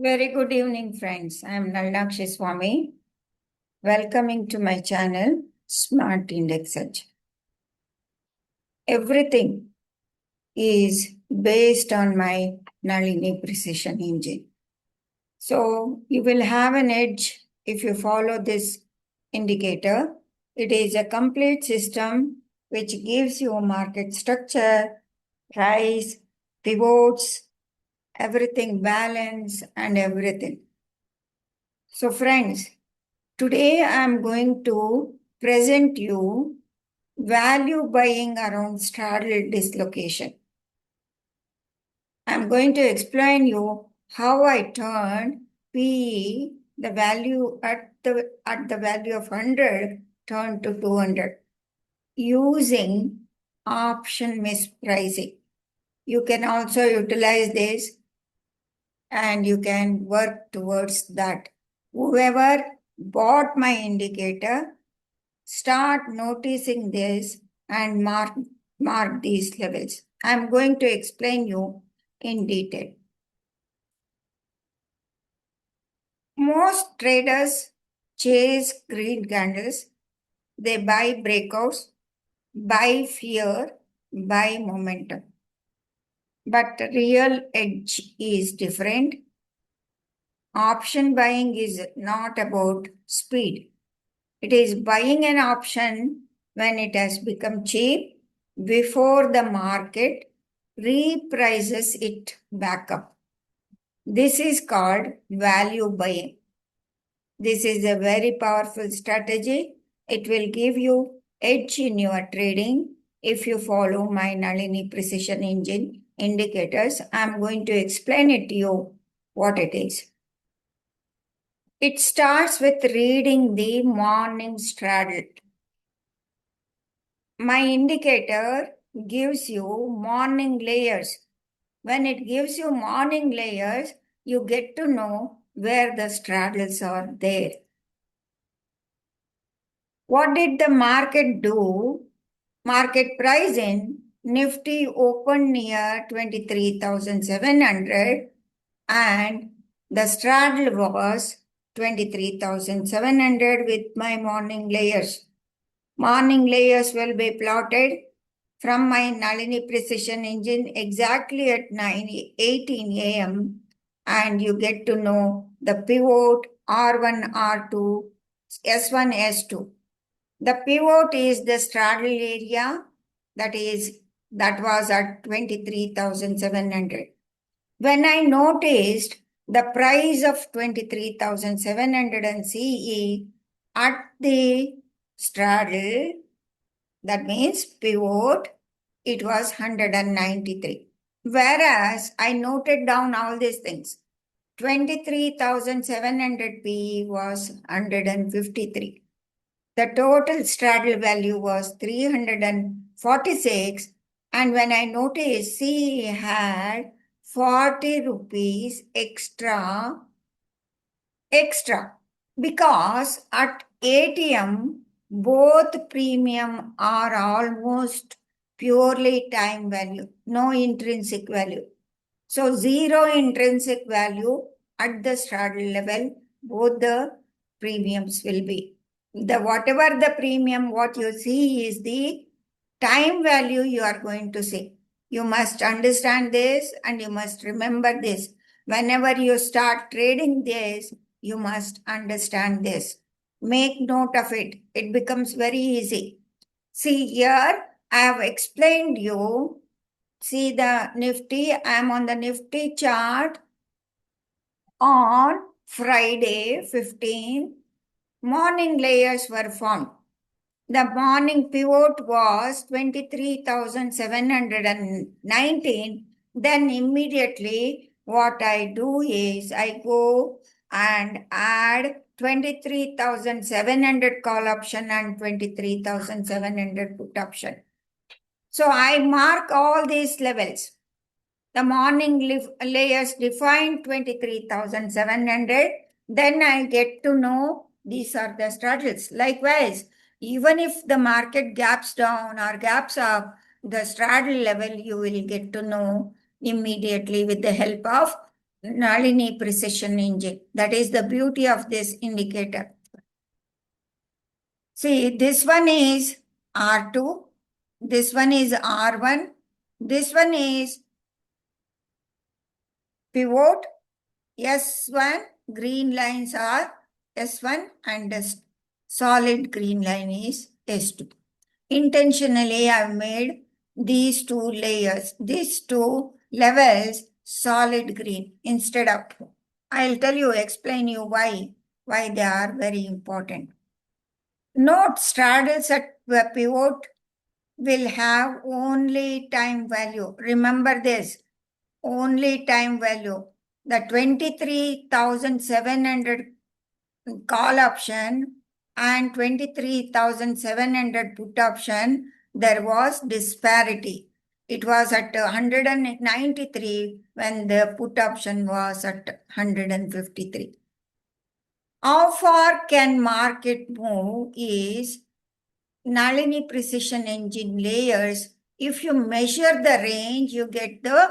Very good evening, friends. I am Nalnakshi Swami, welcoming to my channel, Smart Index Search. Everything is based on my Nalini Precision Engine. So you will have an edge if you follow this indicator. It is a complete system which gives you market structure, price, pivots, everything balance and everything. So friends, today I am going to present you value buying around straddle dislocation. I am going to explain you how I turned PE, the value at the value of 100 turned to 200 using option mispricing. You can also utilize this and you can work towards that. Whoever bought my indicator, start noticing this and mark these levels. I'm going to explain you in detail. Most traders chase green candles. They buy breakouts, buy fear, buy momentum. But real edge is different. Option buying is not about speed. It is buying an option when it has become cheap before the market reprices it back up. This is called value buying. This is a very powerful strategy. It will give you edge in your trading if you follow my Nalini Precision Engine indicators. I'm going to explain it to you what it is. It starts with reading the morning straddle. My indicator gives you morning layers. When it gives you morning layers, you get to know where the straddles are there. What did the market do? Market price in Nifty opened near 23,700 and the straddle was 23,700 with my morning layers. Morning layers will be plotted from my Nalini Precision Engine exactly at 9:18 a.m. and you get to know the pivot R1, R2, S1, S2. The pivot is the straddle area that was at 23,700. When I noticed the price of 23,700 and CE at the straddle, that means pivot, it was 193. Whereas I noted down all these things. 23,700 PE was 153. The total straddle value was 346. And when I noticed CE had 40 rupees extra, because at ATM, both premium are almost purely time value, no intrinsic value. So zero intrinsic value at the straddle level, both the premiums will be. Whatever the premium, what you see is the time value you are going to see. You must understand this and you must remember this. Whenever you start trading this, you must understand this. Make note of it. It becomes very easy. See here, I have explained you. See the Nifty, I am on the Nifty chart on Friday 15. Morning layers were formed. The morning pivot was 23,719. Then immediately what I do is I go and add 23,700 call option and 23,700 put option. So I mark all these levels. The morning layers define 23,700. Then I get to know these are the straddles. Likewise, even if the market gaps down or gaps up, the straddle level you will get to know immediately with the help of Nalini Precision Engine. That is the beauty of this indicator. See, this one is R2, this one is R1, this one is pivot, S1, green lines are S1 and the solid green line is S2. Intentionally, I've made these two layers, these two levels solid green instead of, I'll tell you, explain you why they are very important. Note straddles at the pivot will have only time value. Remember this, only time value. The 23,700 call option and 23,700 put option, there was disparity. It was at 193 when the put option was at 153. How far can market move is Nalini Precision Engine layers. If you measure the range, you get the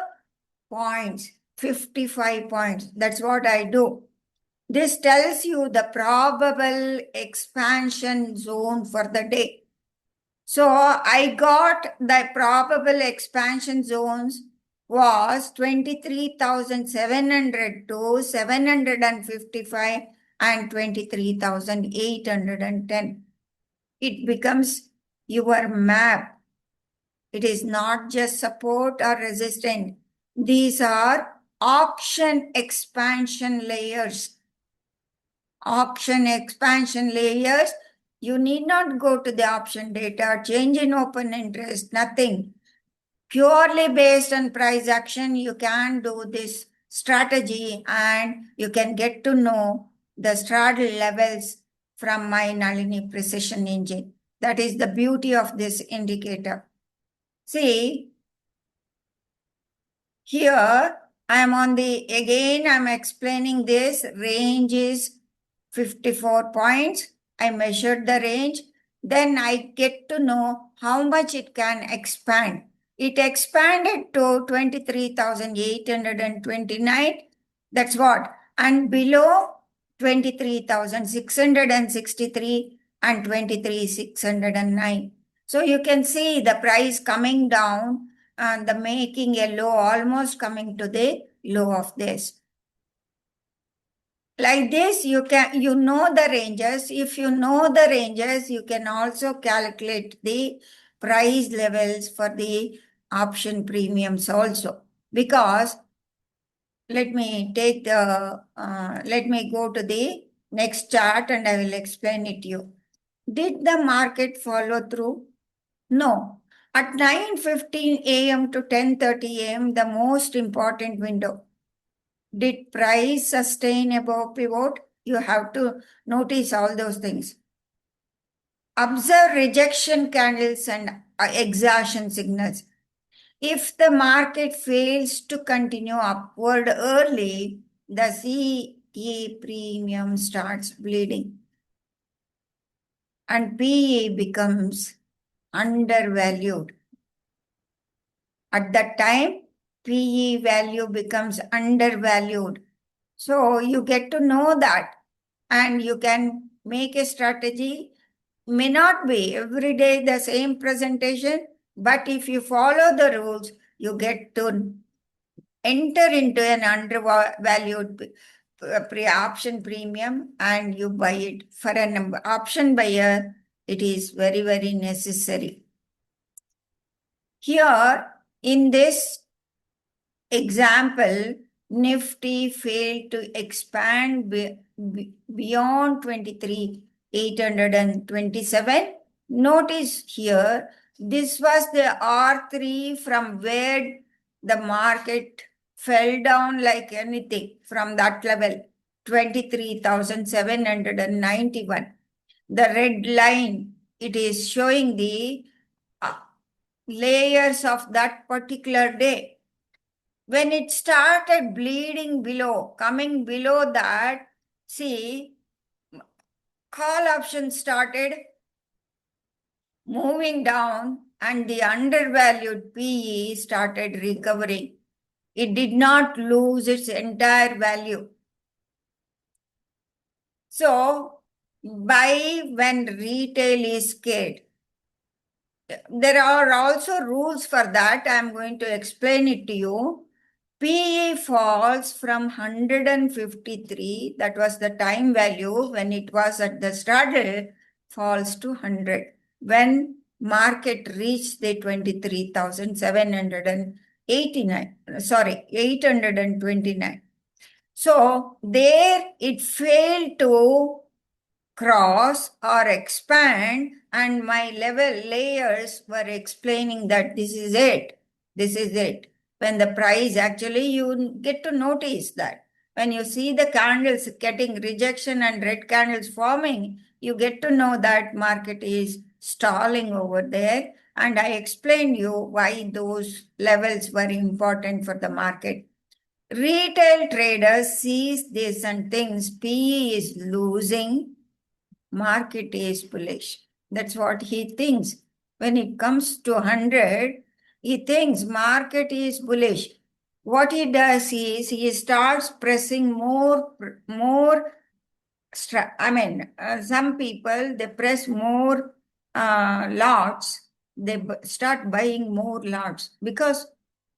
points, 55 points. That's what I do. This tells you the probable expansion zone for the day. So I got the probable expansion zones was 23,700 to 755 and 23,810. It becomes your map. It is not just support or resistance. These are auction expansion layers. Auction expansion layers, you need not go to the option data, change in open interest, nothing. Purely based on price action, you can do this strategy and you can get to know the straddle levels from my Nalini Precision Engine. That is the beauty of this indicator. See, here I am on the, again I'm explaining this, range is 54 points. I measured the range. Then I get to know how much it can expand. It expanded to 23,829. That's what. And below 23,663 and 23,609. So you can see the price coming down and the making a low, almost coming to the low of this. Like this, you know the ranges. If you know the ranges, you can also calculate the price levels for the option premiums also. Because let me go to the next chart and I will explain it to you. Did the market follow through? No. At 9:15 a.m. to 10:30 a.m., the most important window. Did price sustain above pivot? You have to notice all those things. Observe rejection candles and exhaustion signals. If the market fails to continue upward early, the CE premium starts bleeding and PE becomes undervalued. At that time, PE value becomes undervalued. So you get to know that and you can make a strategy. May not be every day the same presentation, but if you follow the rules, you get to enter into an undervalued option premium and you buy it. For an option buyer, it is very, very necessary. Here, in this example, Nifty failed to expand beyond 23,827. Notice here, this was the R3 from where the market fell down like anything from that level, 23,791. The red line, it is showing the layers of that particular day. When it started bleeding below, coming below that, see, call option started moving down and the undervalued PE started recovering. It did not lose its entire value. So, buy when retail is scared. There are also rules for that. I'm going to explain it to you. PE falls from 153, that was the time value when it was at the straddle, falls to 100. When market reached the 23,789, sorry, 829. So there it failed to cross or expand, and my level layers were explaining that this is it. This is it. When the price, actually you get to notice that when you see the candles getting rejection and red candles forming, you get to know that market is stalling over there. And I explained you why those levels were important for the market. Retail traders sees this and thinks PE is losing, market is bullish. That's what he thinks. When it comes to 100, he thinks market is bullish. What he does is he starts pressing more. Some people, they press more lots. They start buying more lots because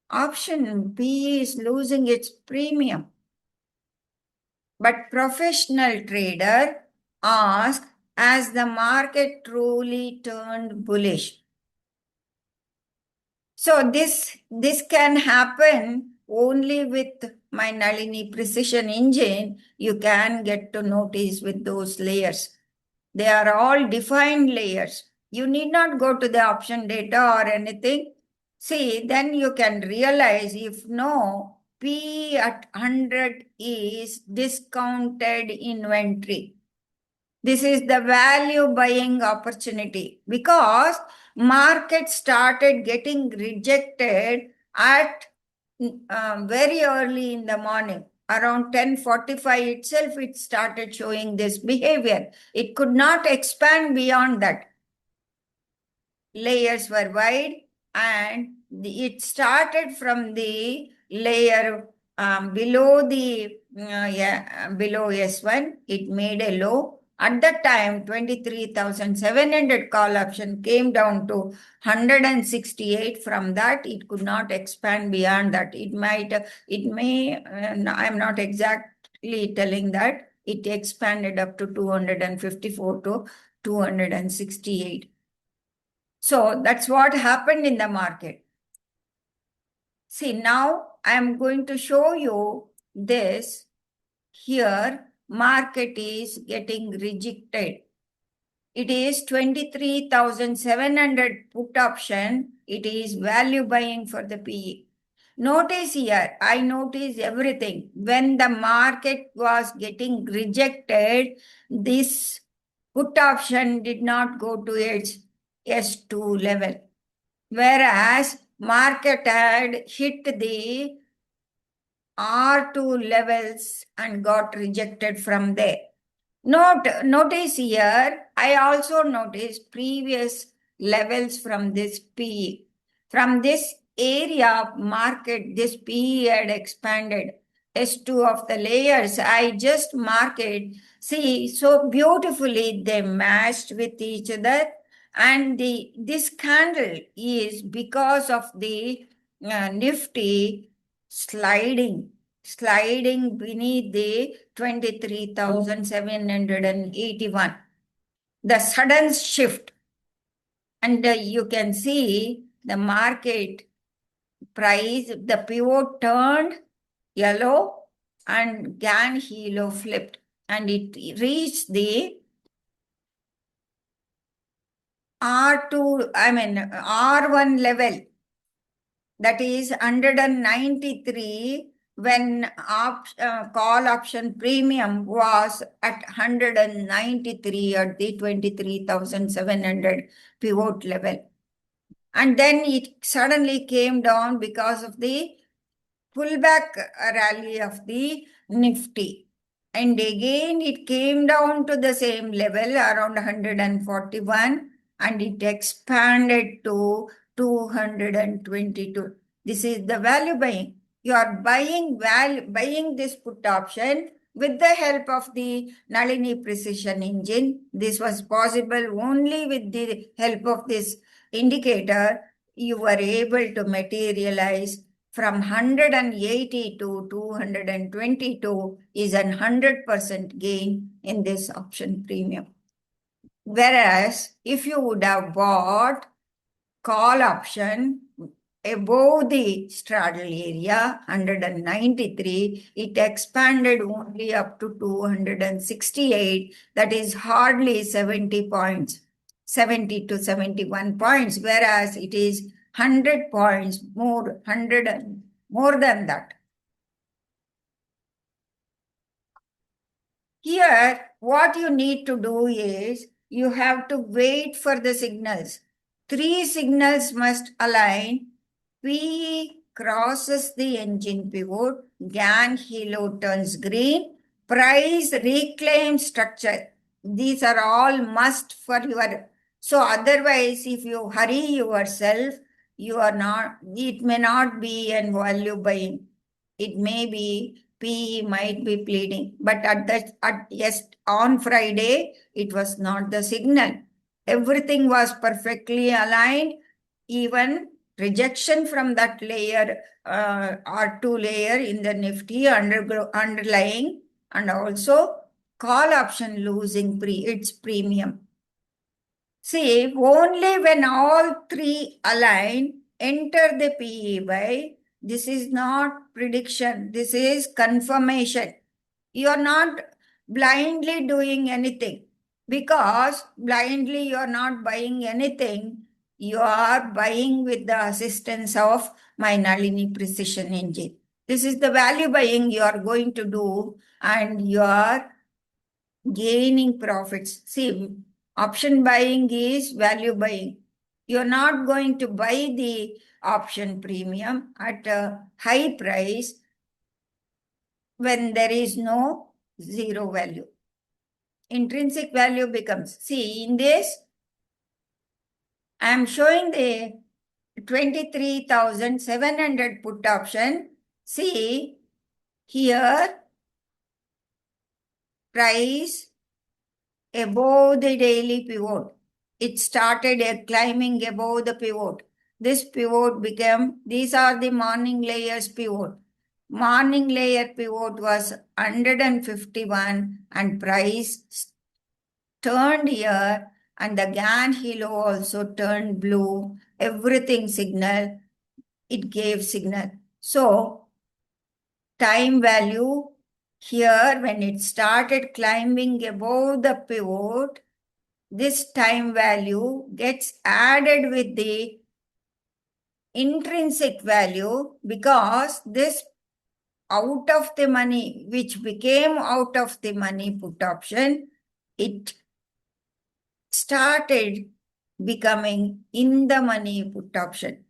option PE is losing its premium. But professional trader ask, as the market truly turned bullish. So this can happen only with my Nalini precision engine. You can get to notice with those layers. They are all defined layers. You need not go to the option data or anything. See, then you can realize if no, P at 100 is discounted inventory. This is the value buying opportunity because market started getting rejected at very early in the morning. Around 10:45 itself, it started showing this behavior. It could not expand beyond that. Layers were wide and it started from the layer below below S1. It made a low. At that time, 23,700 call option came down to 168. From that, it could not expand beyond that. I'm not exactly telling that. It expanded up to 254 to 268. So that's what happened in the market. See, now I'm going to show you this. Here, market is getting rejected. It is 23,700 put option. It is value buying for the PE. Notice here, I notice everything. When the market was getting rejected, this put option did not go to its S2 level. Whereas market had hit the R2 levels and got rejected from there. Notice here, I also noticed previous levels from this PE. From this area of market, this PE had expanded. S2 of the layers, I just marked it. See, so beautifully they matched with each other. And this candle is because of the Nifty sliding beneath the 23,781. The sudden shift. And you can see the market price, the pivot turned yellow and Gann Hilo flipped. And it reached the R1 level. That is 193 when call option premium was at 193 at the 23,700 pivot level. And then it suddenly came down because of the pullback rally of the Nifty. And again, it came down to the same level around 141 and it expanded to 222. This is the value buying. You are buying this put option with the help of the Nalini Precision Engine. This was possible only with the help of this indicator. You were able to materialize from 180 to 222 is a 100% gain in this option premium. Whereas if you would have bought call option above the straddle area 193, it expanded only up to 268. That is hardly 70 points, 70 to 71 points, whereas it is 100 points more, 100 more than that. Here, what you need to do is you have to wait for the signals. 3 signals must align. PE crosses the engine pivot, GAN helo turns green, price reclaims structure. These are all must for your. So otherwise, if you hurry yourself, you are not, it may not be an value buying. It may be PE might be pleading, but yes, on Friday, it was not the signal. Everything was perfectly aligned. Even rejection from that layer, R2 layer in the Nifty underlying, and also call option losing its premium. See, only when all 3 align, enter the PE buy. This is not prediction. This is confirmation. You are not blindly doing anything, because blindly you are not buying anything. You are buying with the assistance of my Nalini Precision Engine. This is the value buying you are going to do, and you are gaining profits. See, option buying is value buying. You're not going to buy the option premium at a high price when there is no zero value. Intrinsic value becomes, see, in this, I am showing the 23,700 put option. See, here, price above the daily pivot. It started climbing above the pivot. This pivot became, these are the morning layers pivot. Morning layer pivot was 151 and price turned here, and the GAN helo also turned blue. Everything signal, it gave signal. So time value here, when it started climbing above the pivot, this time value gets added with the intrinsic value, because this out of the money, which became out of the money put option, it started becoming in the money put option.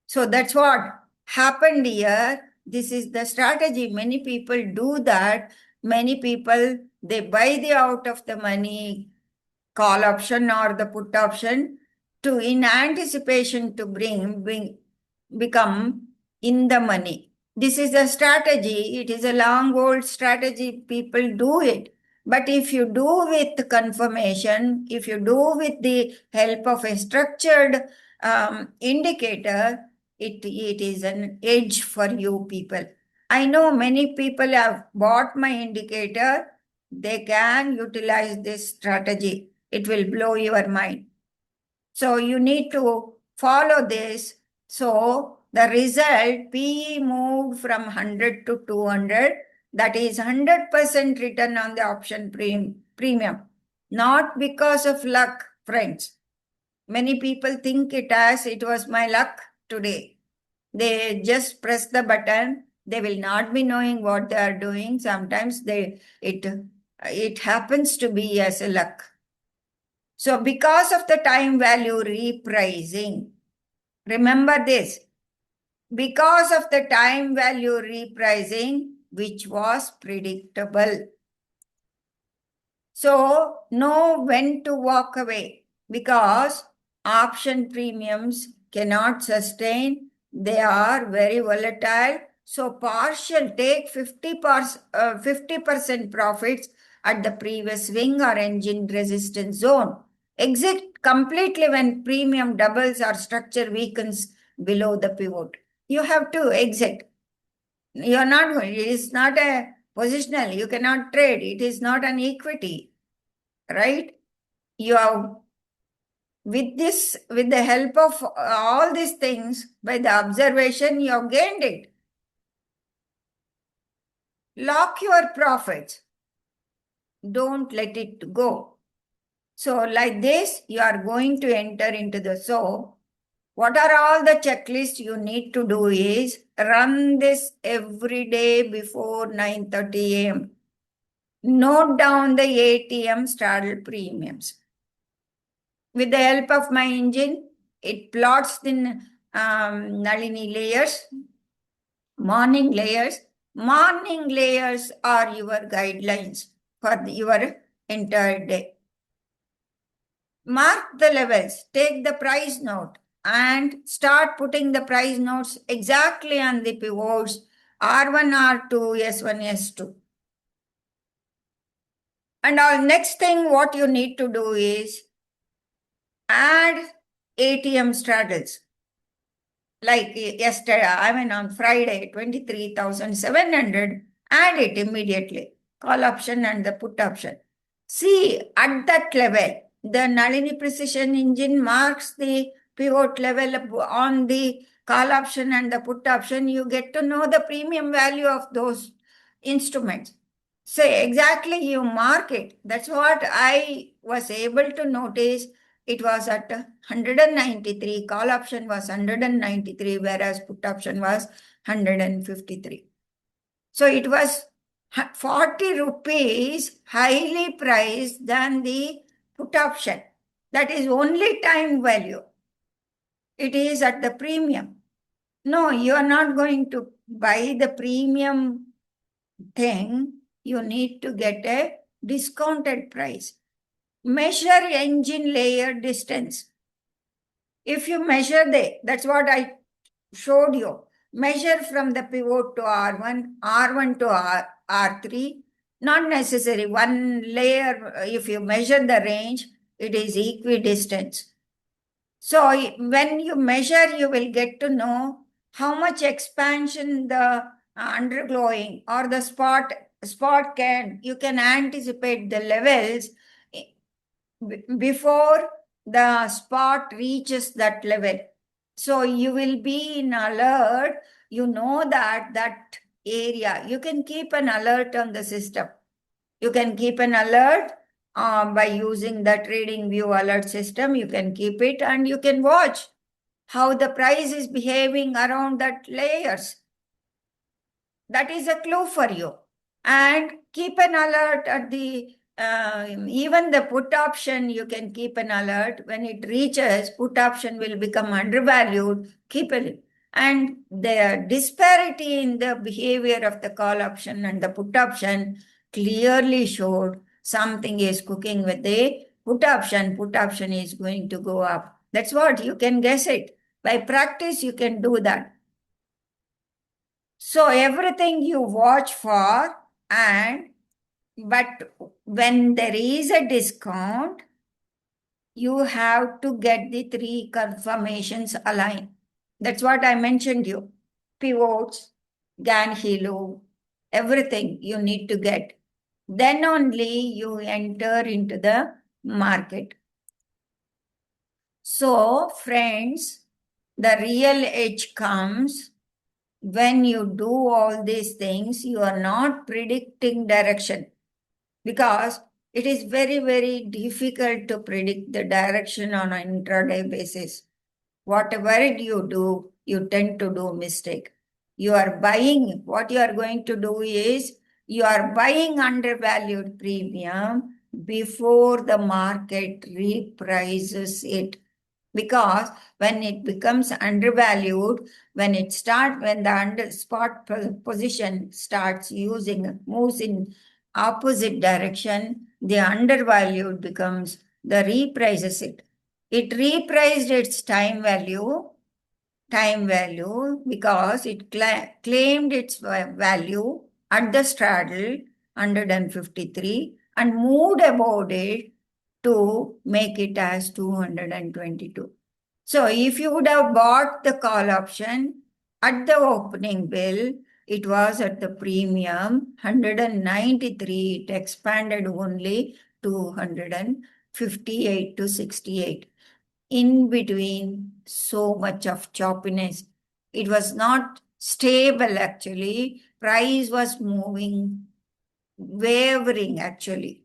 So that's what happened here. This is the strategy. Many people do that. Many people, they buy the out of the money call option or the put option to, in anticipation, to become in the money. This is a strategy. It is a long old strategy. People do it. But if you do with confirmation, if you do with the help of a structured indicator, it is an edge for you people. I know many people have bought my indicator. They can utilize this strategy. It will blow your mind. So you need to follow this. So the result, PE moved from 100 to 200. That is 100% return on the option premium. Not because of luck, friends. Many people think it was my luck today. They just press the button. They will not be knowing what they are doing. Sometimes it happens to be as a luck. So because of the time value repricing, remember this, because of the time value repricing, which was predictable. So know when to walk away, because option premiums cannot sustain. They are very volatile. So partial, take 50% profits at the previous swing or engine resistance zone. Exit completely when premium doubles or structure weakens below the pivot. You have to exit. You're not, it is not a positional. You cannot trade. It is not an equity, right? You have, with this, with the help of all these things, by the observation, you have gained it. Lock your profits. Don't let it go. So like this, you are going to enter into the so. What are all the checklists you need to do is run this every day before 9:30 a.m. Note down the ATM straddle premiums. With the help of my engine, it plots the Nalini layers, morning layers. Morning layers are your guidelines for your entire day. Mark the levels, take the price note and start putting the price notes exactly on the pivots R1, R2, S1, S2. And our next thing what you need to do is add ATM straddles. Like yesterday, on Friday, 23,700, add it immediately. Call option and the put option. See, at that level, the Nalini Precision Engine marks the pivot level on the call option and the put option. You get to know the premium value of those instruments. Say exactly you mark it. That's what I was able to notice. It was at 193. Call option was 193, whereas put option was 153. So it was 40 rupees highly priced than the put option. That is only time value. It is at the premium. No, you are not going to buy the premium thing. You need to get a discounted price. Measure engine layer distance. If you measure that's what I showed you. Measure from the pivot to R1, R1 to R3. Not necessary. One layer, if you measure the range, it is equidistance. So when you measure, you will get to know how much expansion the underglowing or the spot can, you can anticipate the levels before the spot reaches that level. So you will be in alert. You know that area. You can keep an alert on the system. You can keep an alert by using the TradingView alert system. You can keep it and you can watch how the price is behaving around that layers. That is a clue for you. And keep an alert at the even the put option, you can keep an alert. When it reaches, put option will become undervalued. Keep it. And the disparity in the behavior of the call option and the put option clearly showed something is cooking with the put option. Put option is going to go up. That's what you can guess it. By practice, you can do that. So everything you watch for, but when there is a discount, you have to get the three confirmations aligned. That's what I mentioned you. Pivots, Gann Hilo, everything you need to get. Then only you enter into the market. So friends, the real edge comes when you do all these things. You are not predicting direction, because it is very, very difficult to predict the direction on an intraday basis. Whatever you do, you tend to do mistake. You are buying, what you are going to do is, you are buying undervalued premium before the market reprices it. Because when it becomes undervalued, when the spot position moves in opposite direction, the undervalued becomes the reprices it. It repriced its time value. time value because it claimed its value at the straddle 153 and moved about it to make it as 222. So if you would have bought the call option at the opening bill, it was at the premium 193. It expanded only to 158 to 68. In between, so much of choppiness. It was not stable actually. Price was moving, wavering actually.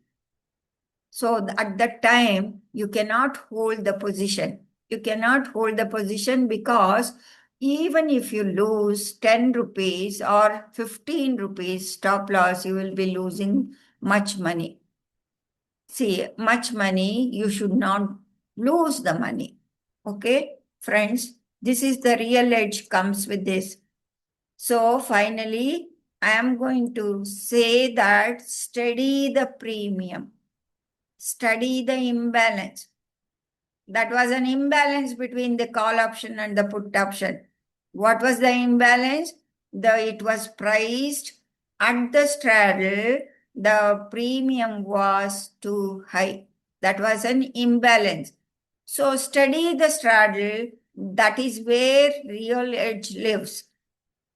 So at that time, you cannot hold the position. You cannot hold the position because even if you lose 10 rupees or 15 rupees stop loss, you will be losing much money. See, much money, you should not lose the money. Okay, friends, this is the real edge comes with this. So finally, I am going to say that study the premium, study the imbalance. That was an imbalance between the call option and the put option. What was the imbalance? It was priced at the straddle, the premium was too high. That was an imbalance. So study the straddle, that is where real edge lives.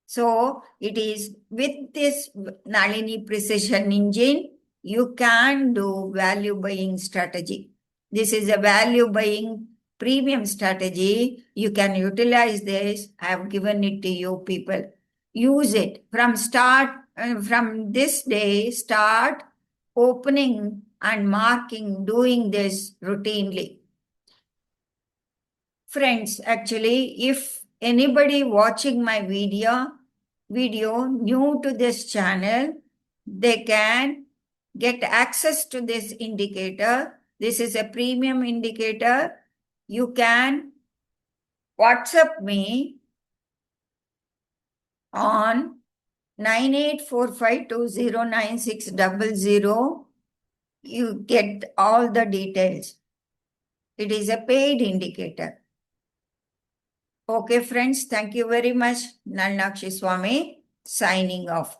So it is with this Nalini Precision Engine, you can do value buying strategy. This is a value buying premium strategy. You can utilize this. I have given it to you people. Use it from from this day, start opening and marking, doing this routinely. Friends, actually, if anybody watching my video new to this channel, they can get access to this indicator. This is a premium indicator. You can WhatsApp me on 9845209600. You get all the details. It is a paid indicator. Okay, friends, thank you very much. Nalnakshi Swami signing off.